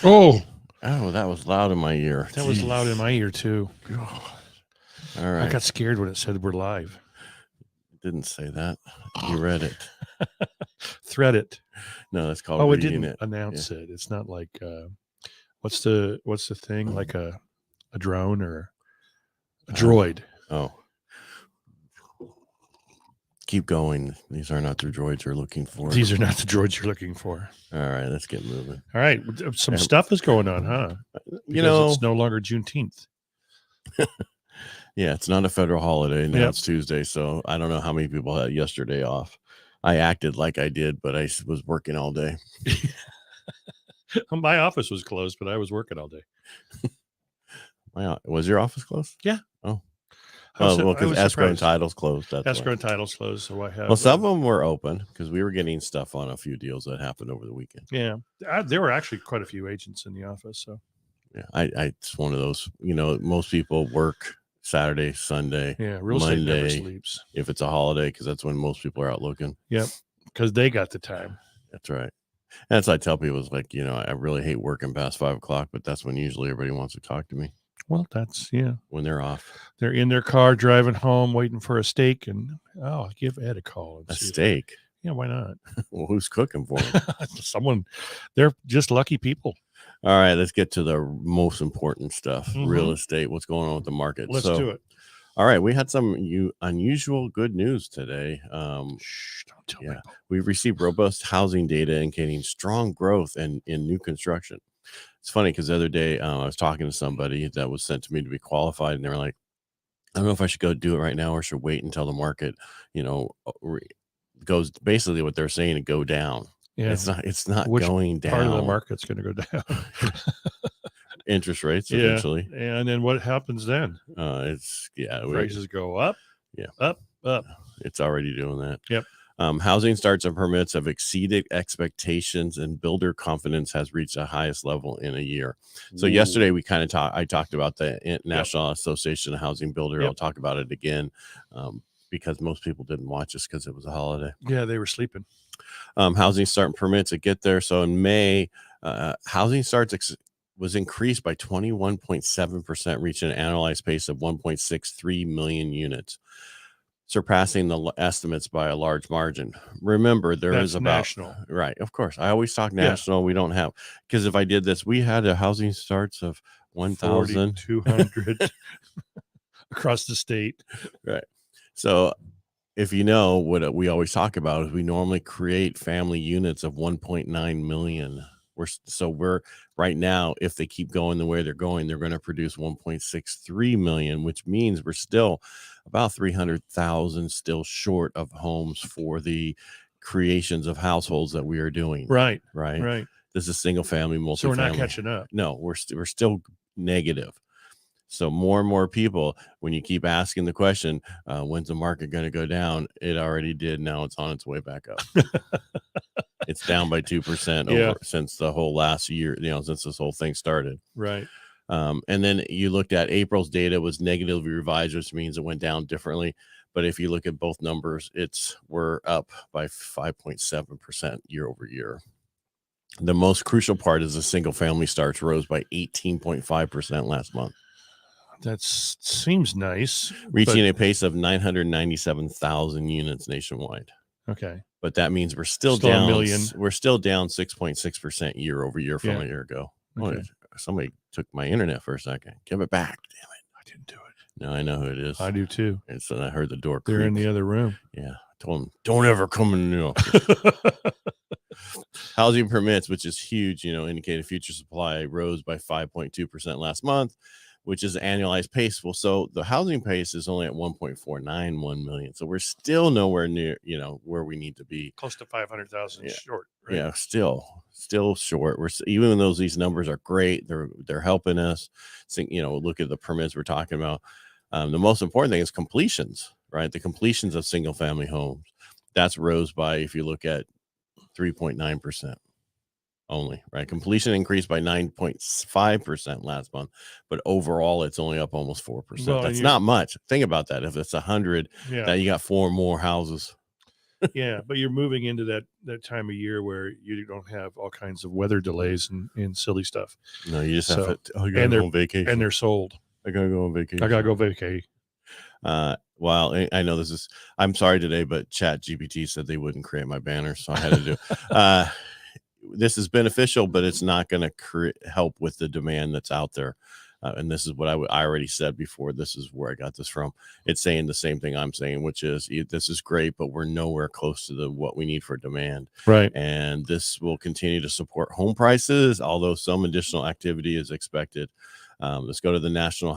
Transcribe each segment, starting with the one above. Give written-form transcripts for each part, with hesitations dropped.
Oh, that was loud in my ear. that was loud in my ear too. All right. I got scared when it said we're live. It didn't say that. You read it. Thread it. No, that's called Oh, it reading didn't it. announce it. It's not like what's the thing, like a drone or a droid. Oh. Keep going. These are not the droids you're looking for. These are not the droids you're looking for. All right, let's get moving. All right, some stuff is going on, huh? Because it's no longer Juneteenth. Yeah, it's not a federal holiday. Now it's Tuesday, so I don't know how many people had yesterday off. I acted like I did, but I was working all day. My office was closed, but I was working all day. Was your office closed? Yeah. Oh. Well, because escrow and titles closed. That's escrow and titles closed. So I have. Well, some of them were open because we were getting stuff on a few deals that happened over the weekend. Yeah, there were actually quite a few agents in the office. So yeah, it's one of those. Most people work Saturday, Sunday, real estate Monday, never sleeps if it's a holiday, because that's when most people are out looking. Yep, because they got the time. That's right. And that's what I tell people is like, I really hate working past 5 o'clock, but that's when usually everybody wants to talk to me. Well, that's when they're off. They're in their car driving home, waiting for a steak, and give Ed a call. A steak? Yeah, why not? Well, who's cooking for them? Someone. They're just lucky people. All right, let's get to the most important stuff. Real estate. What's going on with the market? Let's do it. All right, we had some unusual good news today. Shh, don't tell me. We've received robust housing data indicating strong growth in new construction. It's funny because the other day I was talking to somebody that was sent to me to be qualified, and they were like, I don't know if I should go do it right now or should wait until the market, goes, basically what they're saying, to go down. Yeah. It's not going down. Part of the market's going to go down. Interest rates eventually. Yeah. And then what happens then? Prices go up. Yeah. Up. It's already doing that. Yep. Housing starts and permits have exceeded expectations, and builder confidence has reached the highest level in a year. So yesterday we kind of I talked about the National Association of Housing Builder. I'll talk about it again because most people didn't watch us because it was a holiday. Yeah, they were sleeping. Housing start and permits that get there. So in May, housing starts was increased by 21.7%, reaching an annualized pace of 1.63 million units. Surpassing the estimates by a large margin. Remember, is about national, right? Of course, I always talk national. Yeah. We don't have, because if I did this, we had a housing starts of 1,200 across the state. Right. So, if you know what we always talk about is we normally create family units of 1.9 million. We're right now, if they keep going the way they're going to produce 1.63 million, which means we're still about 300,000 still short of homes for the creations of households that we are doing. Right. This is single family, multifamily. So we're not catching up. No, we're still negative. So more and more people, when you keep asking the question, when's the market going to go down? It already did. Now it's on its way back up. It's down by 2% since the whole last year, since this whole thing started. Right. And then you looked at April's data was negatively revised, which means it went down differently. But if you look at both numbers, we're up by 5.7% year over year. The most crucial part is the single family starts rose by 18.5% last month. That seems nice. Reaching a pace of 997,000 units nationwide. Okay. But that means we're still down a million. We're still down 6.6% year over year from a year ago. Okay. Somebody took my internet for a second. Give it back. Damn it. I didn't do it. No, I know who it is. I do too. And so I heard the door creak. They're in the other room. Yeah. I told them, don't ever come in the office. Housing permits, which is huge, indicated future supply rose by 5.2% last month, which is annualized pace. Well, so the housing pace is only at 1.491 million. So we're still nowhere near, where we need to be. Close to 500,000 short. Right? Yeah, still short. Even though these numbers are great, they're helping us. Look at the permits we're talking about. The most important thing is completions, right? The completions of single family homes. That's rose by, if you look at 3.9%. Only, right? Completion increased by 9.5% last month, but overall it's only up almost 4%. That's not much. Think about that. If it's 100, that you got 4 more houses. Yeah, but you're moving into that time of year where you don't have all kinds of weather delays and silly stuff. No, you just So- have to. Oh, I gotta go on vacation. And they're sold. I gotta go on vacation. I gotta go vacay. Well, I know this is. I'm sorry today, but Chat GPT said they wouldn't create my banner, so I had to do. This is beneficial, but it's not going to help with the demand that's out there. And this is what I already said before. This is where I got this from. It's saying the same thing I'm saying, which is this is great, but we're nowhere close to what we need for demand. Right. And this will continue to support home prices, although some additional activity is expected. Let's go to the National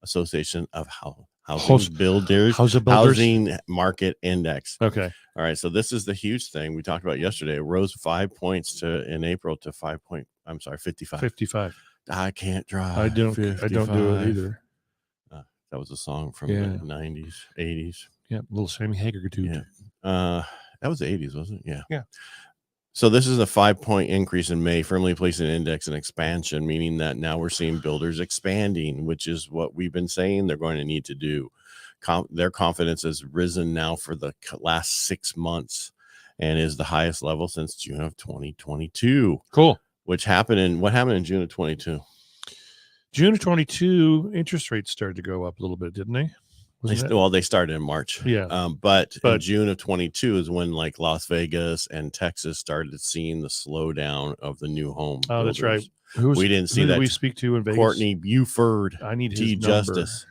Association of Housing Builders Housing Market Index. Okay. All right, so this is the huge thing we talked about yesterday. It rose 5 points in April to 55. 55. I can't drive. I don't do it either. That was a song from the 90s, 80s. Yeah, little Sammy Hagar too. Yeah. That was the 80s, wasn't it? Yeah. Yeah. So this is a 5-point increase in May, firmly placing an index in expansion, meaning that now we're seeing builders expanding, which is what we've been saying they're going to need to do. Their confidence has risen now for the last 6 months and is the highest level since June of 2022. Cool. What happened in June of 22? June of 22, interest rates started to go up a little bit, didn't they? They started in March. Yeah. But in June of 22 is when like Las Vegas and Texas started seeing the slowdown of the new home. Oh, builders. that's right. We didn't see who that. Did we speak to in Vegas? Courtney Buford. I need his T. number. Justice.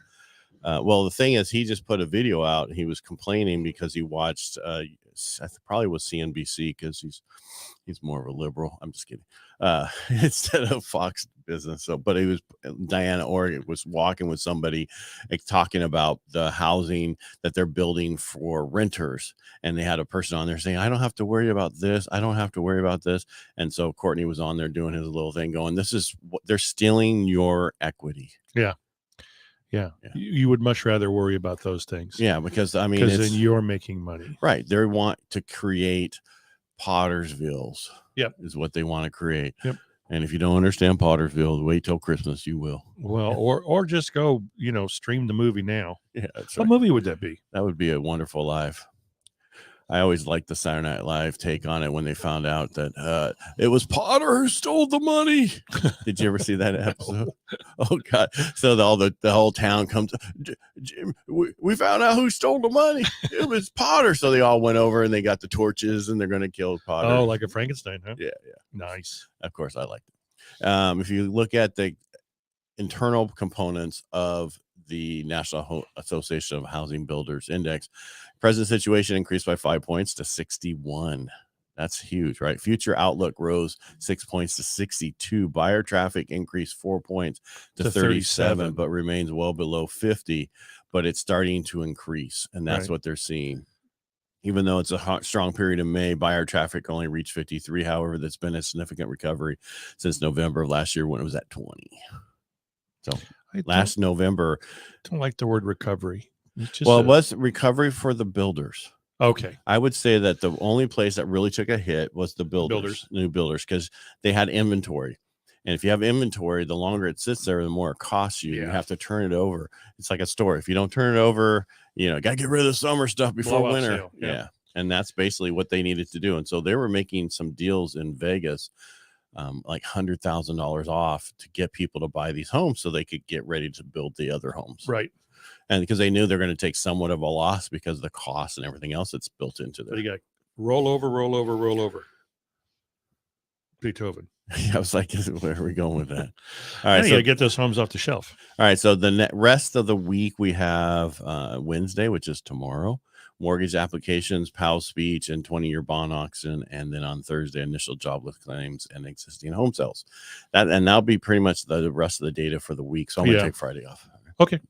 Well, the thing is, he just put a video out. He was complaining because he watched, probably was CNBC because he's more of a liberal. I'm just kidding. Instead of Fox Business. So, but Diana Org was walking with somebody talking about the housing that they're building for renters. And they had a person on there saying, I don't have to worry about this. I don't have to worry about this. And so Courtney was on there doing his little thing going, this is what they're stealing your equity. Yeah. You would much rather worry about those things. Yeah, because then you're making money. Right. They want to create Pottersvilles. Yep. Is what they want to create. Yep. And if you don't understand Pottersville, wait till Christmas, you will. Well, or just go, stream the movie now. Yeah, that's What movie would that be? That would be A Wonderful Life. I always liked the Saturday Night Live take on it when they found out that it was Potter who stole the money. Did you ever see that episode? Oh God! So the whole town comes. Jim, we found out who stole the money. It was Potter. So they all went over and they got the torches and they're going to kill Potter. Oh, like a Frankenstein, huh? Yeah. Nice. Of course, I liked it. If you look at the internal components of the National Association of Housing Builders Index, present situation increased by 5 points to 61. That's huge, right? Future outlook rose 6 points to 62. Buyer traffic increased 4 points to 37, but remains well below 50. But it's starting to increase, and that's what they're seeing. Even though it's a strong period in May, buyer traffic only reached 53. However, that's been a significant recovery since November of last year when it was at 20. So last November. I don't like the word recovery. It was recovery for the builders. Okay. I would say that the only place that really took a hit was the new builders, because they had inventory. And if you have inventory, the longer it sits there, the more it costs you. You have to turn it over. It's like a store. If you don't turn it over, got to get rid of the summer stuff before winter. Sale. Yeah. And that's basically what they needed to do. And so they were making some deals in Vegas, like $100,000 off to get people to buy these homes so they could get ready to build the other homes. Right. And because they knew they're going to take somewhat of a loss because of the cost and everything else that's built into But there. you got roll over. Beethoven. I was like, where are we going with that? All right. So get those homes off the shelf. All right. So the rest of the week we have Wednesday, which is tomorrow, mortgage applications, PAL speech, and 20-year bond auction. And then on Thursday, initial jobless claims and existing home sales. That'll be pretty much the rest of the data for the week. So I'm going to take Friday off. Okay.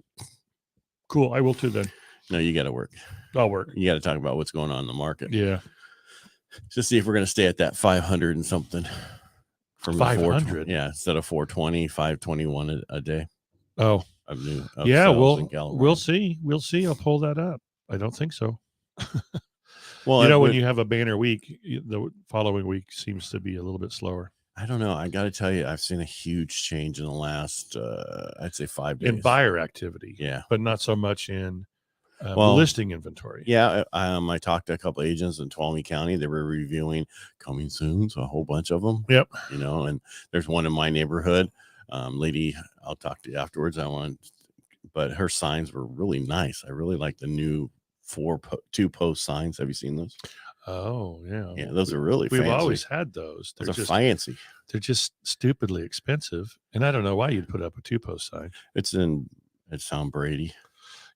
Cool. I will too then. No, you got to work. I'll work. You got to talk about what's going on in the market. Yeah. Just see if we're going to stay at that 500 and something. From 500. Yeah. Instead of 420, 521 a day. Oh. We'll see. We'll see. I'll pull that up. I don't think so. Well, when you have a banner week, the following week seems to be a little bit slower. I don't know. I got to tell you, I've seen a huge change in the last, I'd say 5 days. In buyer activity. Yeah. But not so much in listing inventory. Yeah. I talked to a couple agents in Tuolumne County. They were reviewing coming soon. So a whole bunch of them, Yep. And there's one in my neighborhood, lady, I'll talk to you afterwards. But her signs were really nice. I really like the new 2-post signs. Have you seen those? Oh yeah. Yeah. Those are really We've fancy. always had those. Those are just fancy. They're just stupidly expensive. And I don't know why you'd put up a 2-post sign. It's on Brady.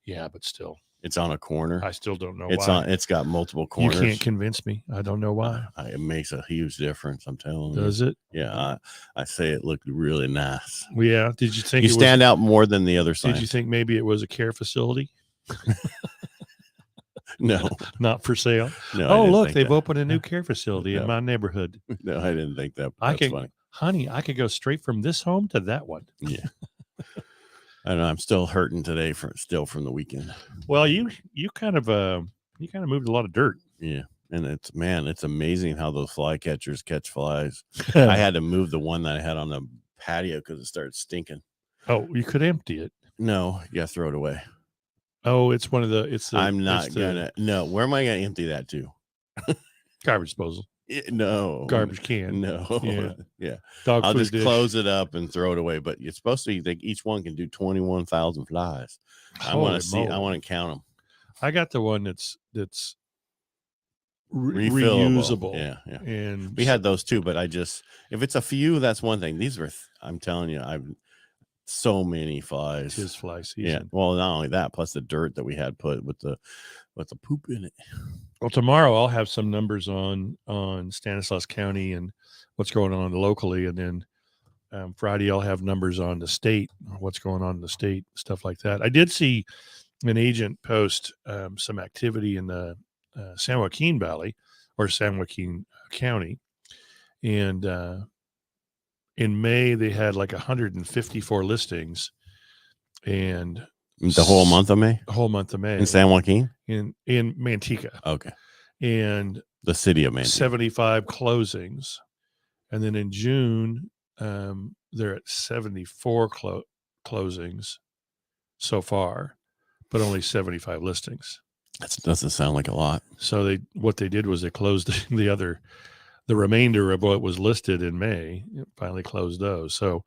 Yeah, but still. It's on a corner. I still don't know why. It's got multiple corners. You can't convince me. I don't know why. It makes a huge difference. I'm telling you. Does it? Yeah. I say it looked really nice. Yeah. Did you think you stand out more than the other signs? Did you think maybe it was a care facility? No. Not for sale? No. Oh, look, they've opened a new care facility in my neighborhood. No, I didn't think that. That's funny. Honey, I could go straight from this home to that one. Yeah. I don't know. I'm still hurting today from the weekend. Well, you kind of moved a lot of dirt. Yeah. And it's amazing how those fly catchers catch flies. I had to move the one that I had on the patio because it started stinking. Oh, you could empty it. No, you gotta throw it away. Oh, I'm not gonna. No, where am I gonna empty that to? Garbage disposal. No. Garbage can. No. Yeah. Yeah. Dog I'll food just dish. close it up and throw it away. But it's supposed to be each one can do 21,000 flies. I want to count them. I got the one that's refillable. reusable. Yeah. And we had those too, but if it's a few, that's one thing. These were, I'm telling you, I've so many flies. Tis fly season. Yeah. Well, not only that, plus the dirt that we had put with the poop in it. Well, tomorrow I'll have some numbers on Stanislaus County and what's going on locally, and then Friday I'll have numbers on the state, what's going on in the state, stuff like that. I did see an agent post some activity in the San Joaquin Valley or San Joaquin County, and in May they had like 154 listings, and the whole month of May. The whole month of May in San Joaquin, in Manteca. Okay, and the city of Manteca. 75 closings, and then in June they're at 74 closings so far, but only 75 listings. That doesn't sound like a lot. So what they did was they closed the remainder of what was listed in May. Finally closed those. So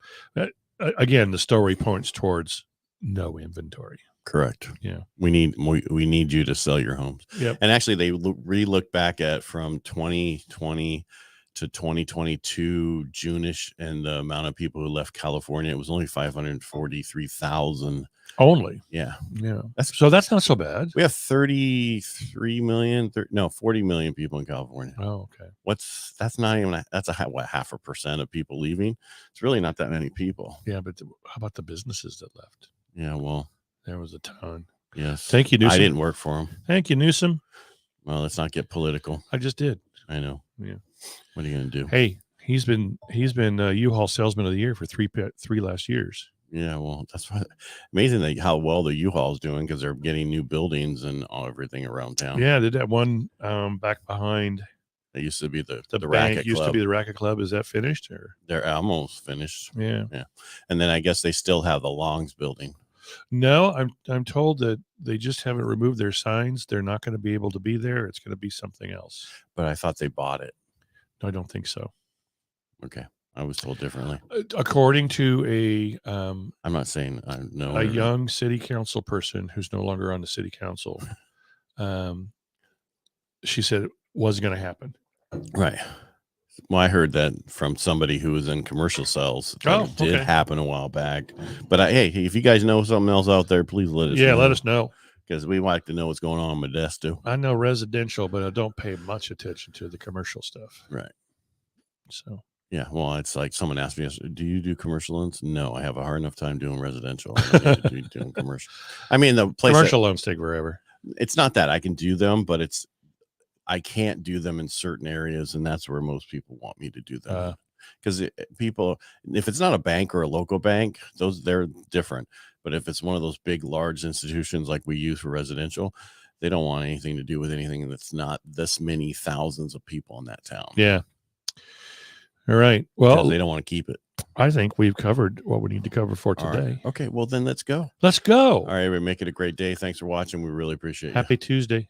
again, the story points towards no inventory. Correct. Yeah. We need you to sell your homes. Yep. And actually they re-looked back at from 2020 to 2022 June-ish, and the amount of people who left California, it was only 543,000 only. Yeah. That's not so bad. We have 40 million people in California. Oh, okay. That's not even that's a 0.5% of people leaving. It's really not that many people. Yeah, but how about the businesses that left? Yeah, well, there was a ton. Yes. Thank you, Newsom. I didn't work for him. Thank you, Newsom. Well, let's not get political. I just did. I know. Yeah. What are you going to do? Hey, he's been U-Haul Salesman of the Year for three last years. Yeah, well, that's amazing how well the U-Haul is doing, because they're getting new buildings and everything around town. Yeah, did that one back behind. It used to be the bank Racket used Club. to be the Racket Club. Is that finished? Or they're almost finished. Yeah. And then I guess they still have the Longs building. No, I'm told that they just haven't removed their signs. They're not going to be able to be there. It's going to be something else. But I thought they bought it. No, I don't think so. Okay. I was told differently. According to I'm not saying I know a young city council person who's no longer on the city council. She said it wasn't going to happen. Right. Well, I heard that from somebody who was in commercial sales. It did happen a while back. But hey, if you guys know something else out there, please let us know. Yeah, let us know. Because we like to know what's going on Modesto. I know residential, but I don't pay much attention to the commercial stuff. Right. So. Yeah, well, it's like someone asked me, do you do commercial loans? No, I have a hard enough time doing residential. I don't need to do doing commercial. I mean, the place commercial loans take forever. It's not that I can do them, but I can't do them in certain areas, and that's where most people want me to do them. Because people, if it's not a bank or a local bank, they're different. But if it's one of those big, large institutions like we use for residential, they don't want anything to do with anything that's not this many thousands of people in that town. Yeah. All right. Well, they don't want to keep it. I think we've covered what we need to cover for All today. right. Okay, well then let's go. Let's go. All right, everybody, make it a great day. Thanks for watching. We really appreciate it. Happy Tuesday.